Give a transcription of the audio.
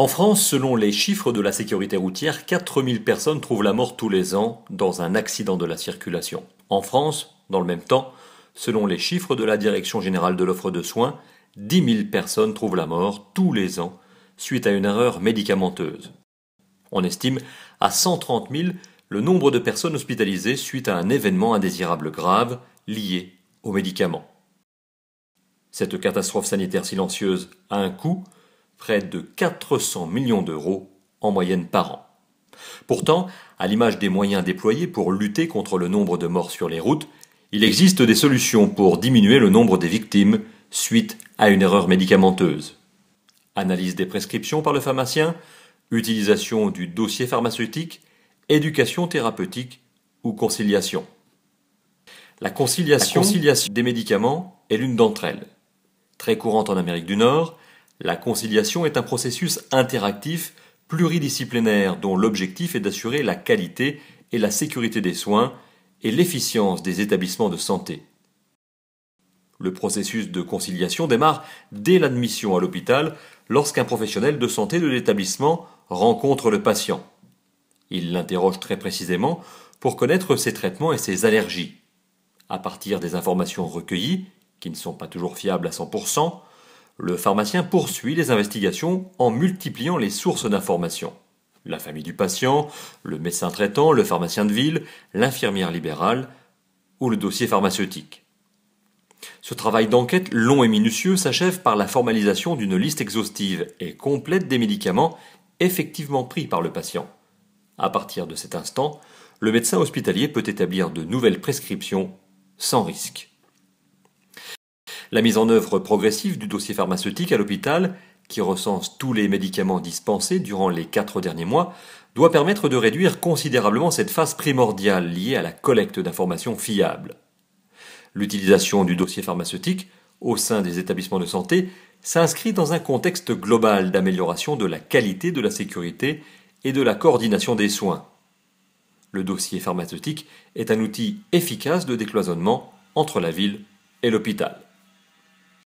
En France, selon les chiffres de la sécurité routière, 4000 personnes trouvent la mort tous les ans dans un accident de la circulation. En France, dans le même temps, selon les chiffres de la Direction générale de l'offre de soins, 10 000 personnes trouvent la mort tous les ans suite à une erreur médicamenteuse. On estime à 130 000 le nombre de personnes hospitalisées suite à un événement indésirable grave lié aux médicaments. Cette catastrophe sanitaire silencieuse a un coût près de 400 millions d'euros en moyenne par an. Pourtant, à l'image des moyens déployés pour lutter contre le nombre de morts sur les routes, il existe des solutions pour diminuer le nombre des victimes suite à une erreur médicamenteuse. Analyse des prescriptions par le pharmacien, utilisation du dossier pharmaceutique, éducation thérapeutique ou conciliation. La conciliation des médicaments est l'une d'entre elles. Très courante en Amérique du Nord, la conciliation est un processus interactif pluridisciplinaire dont l'objectif est d'assurer la qualité et la sécurité des soins et l'efficience des établissements de santé. Le processus de conciliation démarre dès l'admission à l'hôpital lorsqu'un professionnel de santé de l'établissement rencontre le patient. Il l'interroge très précisément pour connaître ses traitements et ses allergies. À partir des informations recueillies, qui ne sont pas toujours fiables à 100%, le pharmacien poursuit les investigations en multipliant les sources d'informations. La famille du patient, le médecin traitant, le pharmacien de ville, l'infirmière libérale ou le dossier pharmaceutique. Ce travail d'enquête long et minutieux s'achève par la formalisation d'une liste exhaustive et complète des médicaments effectivement pris par le patient. À partir de cet instant, le médecin hospitalier peut établir de nouvelles prescriptions sans risque. La mise en œuvre progressive du dossier pharmaceutique à l'hôpital, qui recense tous les médicaments dispensés durant les 4 derniers mois, doit permettre de réduire considérablement cette phase primordiale liée à la collecte d'informations fiables. L'utilisation du dossier pharmaceutique au sein des établissements de santé s'inscrit dans un contexte global d'amélioration de la qualité, de la sécurité et de la coordination des soins. Le dossier pharmaceutique est un outil efficace de décloisonnement entre la ville et l'hôpital.